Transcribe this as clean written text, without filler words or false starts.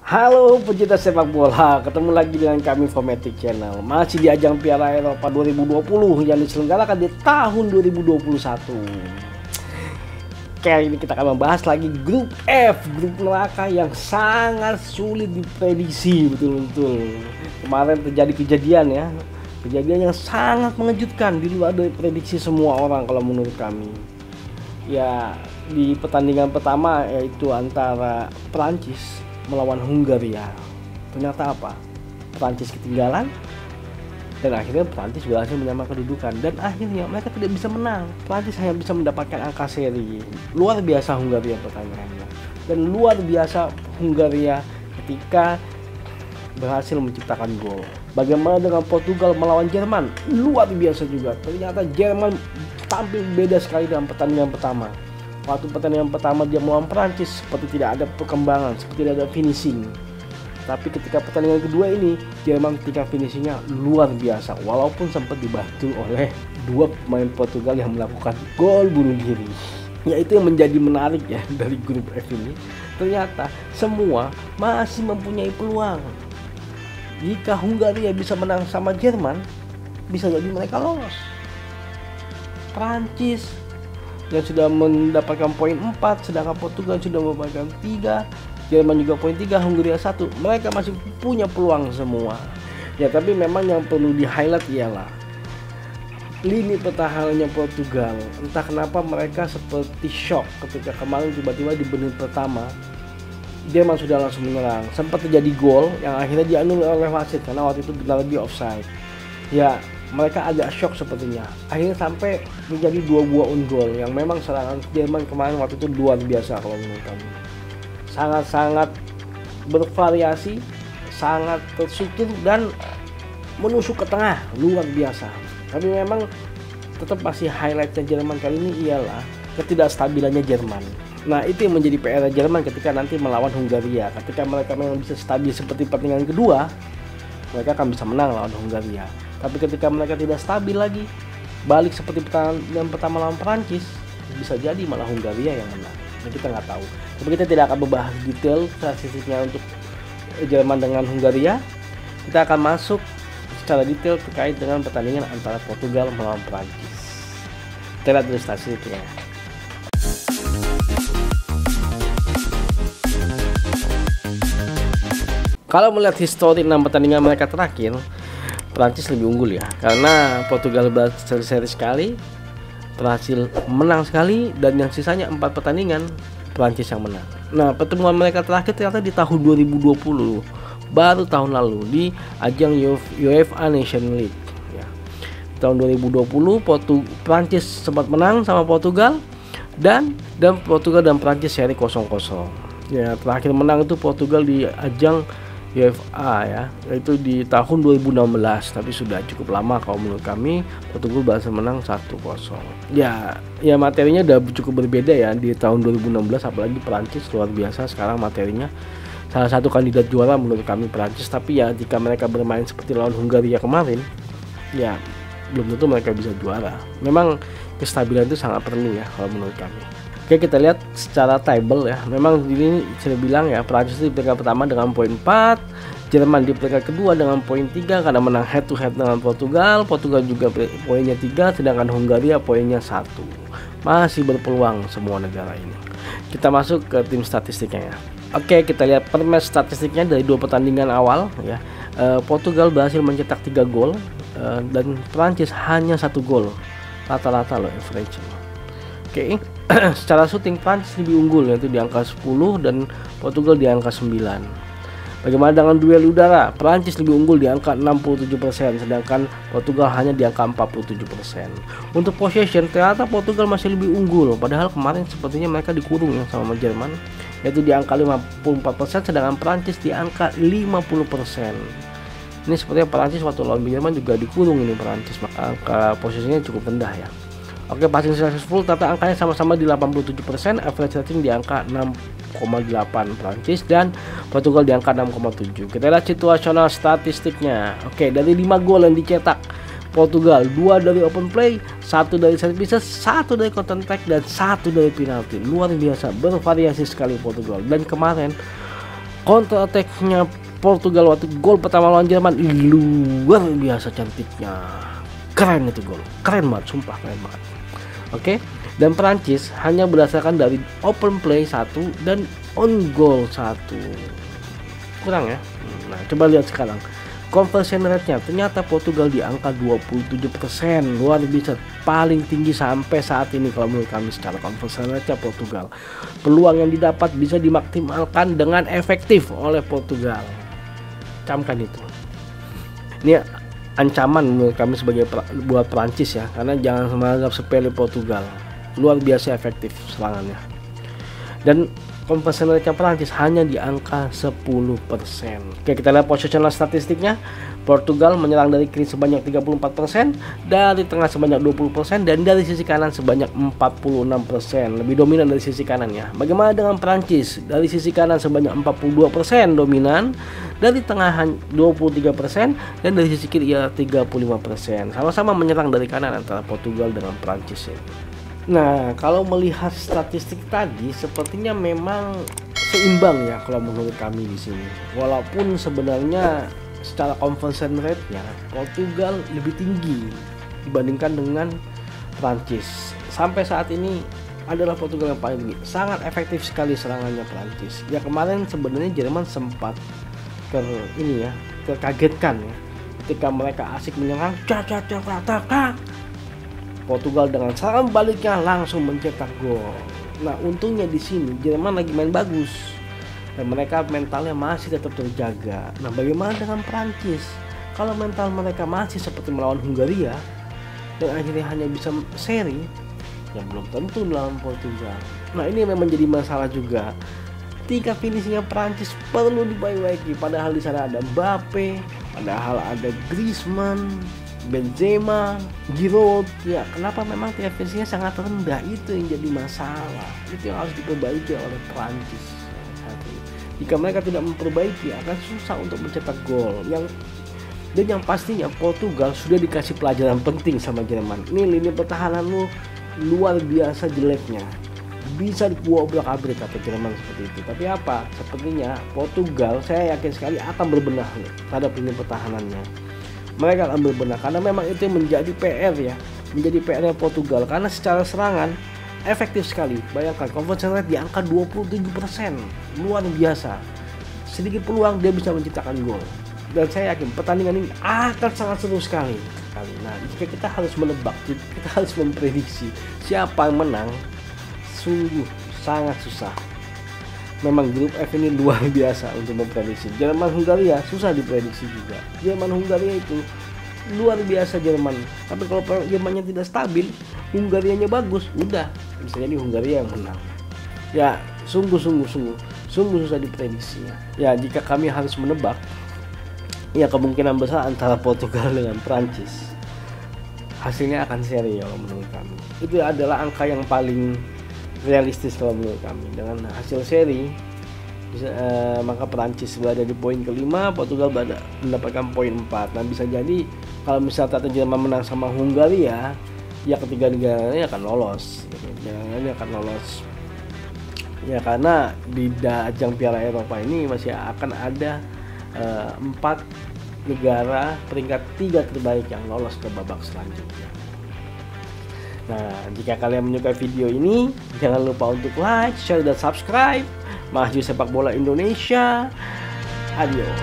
Halo pecinta sepak bola, ketemu lagi dengan kami Fomatic Channel. Masih di ajang Piala Eropa 2020 yang diselenggarakan di tahun 2021. Kali ini kita akan membahas lagi grup F, grup neraka yang sangat sulit diprediksi betul-betul. Kemarin terjadi kejadian yang sangat mengejutkan, di luar dari prediksi semua orang kalau menurut kami. Ya, di pertandingan pertama yaitu antara Prancis melawan Hungaria. Ternyata apa? Prancis ketinggalan dan akhirnya Prancis berhasil menyamakan kedudukan dan akhirnya mereka tidak bisa menang. Prancis hanya bisa mendapatkan angka seri. Luar biasa Hungaria pertanyaannya. Dan luar biasa Hungaria ketika berhasil menciptakan gol. Bagaimana dengan Portugal melawan Jerman? Luar biasa juga. Ternyata Jerman tampil beda sekali dalam pertandingan pertama. Waktu pertandingan pertama dia melawan Prancis seperti tidak ada perkembangan, seperti tidak ada finishing. Tapi ketika pertandingan kedua ini, Jerman ketika finishingnya luar biasa. Walaupun sempat dibantu oleh dua pemain Portugal yang melakukan gol bunuh diri. Ya, itu yang menjadi menarik ya dari grup F ini. Ternyata semua masih mempunyai peluang. Jika Hungaria bisa menang sama Jerman, bisa jadi mereka lolos. Prancis yang sudah mendapatkan poin 4, sedangkan Portugal sudah mendapatkan 3, Jerman juga poin 3, Hungaria 1. Mereka masih punya peluang semua. Ya, tapi memang yang perlu di-highlight ialah lini pertahanannya Portugal. Entah kenapa mereka seperti shock ketika kemarin tiba-tiba di menit pertama Jerman sudah langsung menyerang. Sempat terjadi gol yang akhirnya dianulir oleh wasit karena waktu itu benar di offside. Ya, mereka agak shock sepertinya. Akhirnya sampai menjadi 2 buah on goal yang memang serangan Jerman kemarin waktu itu luar biasa kalau menurut kami. Sangat-sangat bervariasi, sangat terstruktur dan menusuk ke tengah, luar biasa. Tapi memang tetap masih highlightnya Jerman kali ini ialah ketidakstabilannya Jerman. Nah, itu yang menjadi PR Jerman ketika nanti melawan Hungaria. Ketika mereka memang bisa stabil seperti pertandingan kedua, mereka akan bisa menang lawan Hungaria. Tapi ketika mereka tidak stabil lagi, balik seperti pertandingan pertama lawan Prancis, bisa jadi malah Hungaria yang menang. Nah, kita nggak tahu. Tapi kita tidak akan membahas detail statistiknya untuk Jerman dengan Hungaria. Kita akan masuk secara detail terkait dengan pertandingan antara Portugal melawan Prancis. Kita lihat dulu statistiknya. Kalau melihat histori 6 pertandingan mereka terakhir, Prancis lebih unggul ya, karena Portugal berseri sekali, berhasil menang sekali, dan yang sisanya 4 pertandingan Prancis yang menang. Nah, pertemuan mereka terakhir ternyata di tahun 2020, baru tahun lalu di ajang UEFA Nation League ya. Di tahun 2020 Prancis sempat menang sama Portugal dan Portugal dan Prancis seri 0-0. Ya, terakhir menang itu Portugal di ajang UEFA ya, yaitu di tahun 2016, tapi sudah cukup lama kalau menurut kami. Portugal berhasil menang 1-0. Ya materinya udah cukup berbeda ya di tahun 2016, apalagi Prancis luar biasa sekarang materinya. Salah satu kandidat juara menurut kami Prancis, tapi ya jika mereka bermain seperti lawan Hungaria kemarin, ya belum tentu mereka bisa juara. Memang kestabilan itu sangat perlu ya kalau menurut kami. Oke, kita lihat secara table ya. Memang ini saya bilang ya, Prancis di peringkat pertama dengan poin 4, Jerman di peringkat kedua dengan poin 3 karena menang head to head dengan Portugal. Portugal juga poinnya 3, sedangkan Hungaria poinnya 1. Masih berpeluang semua negara ini. Kita masuk ke tim statistiknya ya. Oke, kita lihat per match statistiknya dari 2 pertandingan awal ya. Portugal berhasil mencetak 3 gol dan Prancis hanya 1 gol. Rata-rata loh average. Oke, secara shooting Prancis lebih unggul yaitu di angka 10 dan Portugal di angka 9. Bagaimana dengan duel udara? Prancis lebih unggul di angka 67%, sedangkan Portugal hanya di angka 47%. Untuk possession ternyata Portugal masih lebih unggul, padahal kemarin sepertinya mereka dikurung ya sama Jerman, yaitu di angka 54%, sedangkan Prancis di angka 50%. Ini sepertinya Prancis waktu lawan Jerman juga dikurung ini Prancis, maka angka possessionnya cukup rendah ya. Oke, passing successful tapi angkanya sama-sama di 87%, average rating di angka 6,8 Prancis dan Portugal di angka 6,7. Kita lihat situasional statistiknya. Oke, dari 5 gol yang dicetak Portugal, 2 dari open play, 1 dari set pieces, 1 dari counter attack dan 1 dari penalti. Luar biasa, bervariasi sekali Portugal. Dan kemarin Counter attack-nya Portugal waktu gol pertama lawan Jerman luar biasa cantiknya. Keren itu gol. Keren banget, sumpah keren banget. Oke. Dan Prancis hanya berdasarkan dari open play 1 dan on goal 1. Kurang ya. Nah, coba lihat sekarang. Conversion rate-nya ternyata Portugal di angka 27%, luar biasa, paling tinggi sampai saat ini kalau menurut kami secara conversion rate-nya Portugal. Peluang yang didapat bisa dimaksimalkan dengan efektif oleh Portugal. Camkan itu. Ini ancaman menurut kami sebagai buat Prancis ya, karena jangan menganggap sepele Portugal. Luar biasa efektif serangannya. Dan conversion rate Prancis hanya di angka 10%. Oke, kita lihat positional statistiknya. Portugal menyerang dari kiri sebanyak 34%, dari tengah sebanyak 20%, dan dari sisi kanan sebanyak 46%. Lebih dominan dari sisi kanan ya. Bagaimana dengan Prancis? Dari sisi kanan sebanyak 42% dominan, dari tengah 23%, dan dari sisi kiri ya 35%. Sama-sama menyerang dari kanan antara Portugal dengan Prancis ya. Nah, kalau melihat statistik tadi sepertinya memang seimbang ya kalau menurut kami di sini. Walaupun sebenarnya secara conversion rate-nya Portugal lebih tinggi dibandingkan dengan Prancis. Sampai saat ini adalah Portugal yang paling tinggi. Sangat efektif sekali serangannya Prancis. Ya kemarin sebenarnya Jerman sempat terkagetkan ya ketika mereka asik menyerang, Portugal dengan serangan baliknya langsung mencetak gol. Nah, untungnya di sini Jerman lagi main bagus dan mereka mentalnya masih tetap terjaga. Nah, bagaimana dengan Prancis? Kalau mental mereka masih seperti melawan Hungaria dan akhirnya hanya bisa seri, ya belum tentu melawan Portugal. Nah, ini memang jadi masalah juga. Tingkat finishingnya Prancis perlu diperbaiki. Padahal di sana ada Mbappe, padahal ada Griezmann, Benzema, Giroud. Ya, kenapa memang tingkat finishingnya sangat rendah? Itu yang jadi masalah. Itu yang harus diperbaiki oleh Prancis. Jika mereka tidak memperbaiki, akan susah untuk mencetak gol. Dan yang pastinya Portugal sudah dikasih pelajaran penting sama Jerman. Ini lini pertahanan lu luar biasa jeleknya, bisa diobrak-abrik kata Jerman seperti itu. Tapi apa? Sepertinya Portugal saya yakin sekali akan berbenah terhadap lini pertahanannya. Mereka akan berbenah karena memang itu yang menjadi PR ya, menjadi PR-nya Portugal karena secara serangan efektif sekali. Bayangkan conversion rate di angka 27%, luar biasa. Sedikit peluang dia bisa menciptakan gol. Dan saya yakin pertandingan ini akan sangat seru sekali. Nah, jika kita harus menebak, kita harus memprediksi siapa yang menang, sungguh sangat susah. Memang grup F ini luar biasa untuk memprediksi. Jerman Hungaria susah diprediksi juga. Jerman Hungaria itu luar biasa Jerman. Tapi kalau Jermannya tidak stabil, Hungarianya bagus, udah bisa jadi Hungaria yang menang. Ya, sungguh susah diprediksi. Ya, jika kami harus menebak, ya kemungkinan besar antara Portugal dengan Prancis. Hasilnya akan seri ya menurut kami. Itu adalah angka yang paling realistis kalau menurut kami. Dengan hasil seri maka Prancis berada di poin kelima, Portugal mendapatkan poin 4. Nah, bisa jadi kalau misalnya Jerman menang sama Hungaria, ya ketiga negaranya akan lolos. Negaranya akan lolos. Ya karena di ajang Piala Eropa ini masih akan ada 4 negara peringkat 3 terbaik yang lolos ke babak selanjutnya. Nah, jika kalian menyukai video ini, jangan lupa untuk like, share, dan subscribe. Maju sepak bola Indonesia. Adios.